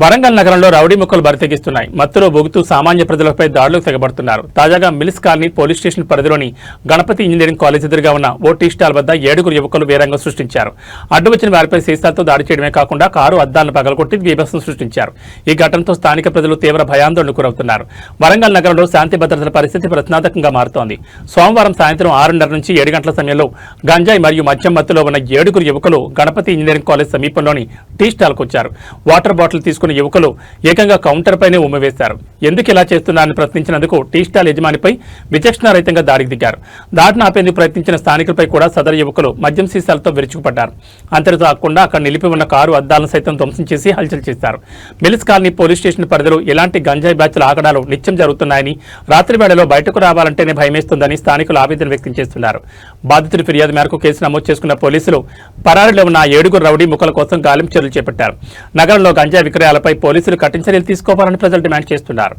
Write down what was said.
వరంగల్ నగరంలో రౌడీ ముక్కలు బరితెగిస్తున్నాయి. మత్తులో బొగుతూ సామాన్య ప్రజలపై దాడులకు తెగబడుతున్నారు. తాజాగా మిల్స్ కాలనీ పోలీస్ స్టేషన్ పరిధిలోని గణపతి ఇంజనీరింగ్ కాలేజ్ ఎదురుగా ఉన్న ఓ టీ స్టాల్ వద్ద 7 యువకులు వీరంగం సృష్టించారు. అడ్డు వచ్చిన వారిపై సీసాలతో దాడి చేయడమే కాకుండా కారు అద్దాలను పగలగొట్టి బీభత్సం సృష్టించారు. ఈ ఘటనతో స్థానిక ప్రజలు తీవ్ర భయాందోళనకు గురవుతున్నారు. వరంగల్ నగరంలో శాంతి భద్రతల పరిస్థితి ప్రశ్నార్థకంగా మారుతోంది. సోమవారం సాయంత్రం 6:30 నుంచి 7 గంటల సమయంలో గంజాయి మరియు మద్యం మత్తులో ఉన్న 7 యువకులు గణపతి ఇంజనీరింగ్ కాలేజ్ సమీపంలోని టీ స్టాల్కు వచ్చారు. వాటర్ బాటిల్ తీసుకున్న యువకులు ఏకంగా కౌంటర్ పైనే ఉమ్మివేశారు. ఎందుకు ఇలా చేస్తున్నారని ప్రశ్నించినందుకు టీ స్టాల్ యజమానిపై విచక్షణారహితంగా దాడికి దిగారు. దాడిని ఆపేందుకు ప్రయత్నించిన స్థానికులపై కూడా సదరు యువకులు మద్యం సీసాలతో విరుచుకుపడ్డారు. అంతటితో కాకుండా అక్కడ నిలిపి ఉన్న కారు అద్దాలను సైతం ధ్వంసం చేసి హల్చల్ చేశారు. మిల్స్ కాలనీ పోలీస్ స్టేషన్ పరిధిలో ఇలాంటి గంజాయి బ్యాచ్ల ఆగడాలు నిత్యం జరుగుతున్నాయని, రాత్రి వేళలో బయటకు రావాలంటేనే భయమేస్తుందని స్థానికులు ఆవేదన వ్యక్తం చేస్తున్నారు. బాధితుడి ఫిర్యాదు మేరకు కేసు నమోదు చేసుకున్న పోలీసులు పరారీలో ఉన్న 7 రౌడీ ముక్కల కోసం గాలింపు చర్యలు చేపట్టారు. నగరంలో గంజాయి విక్రయాలపై పోలీసులు కఠిన చర్యలు తీసుకోవాలని ప్రజలు డిమాండ్ చేస్తున్నారు.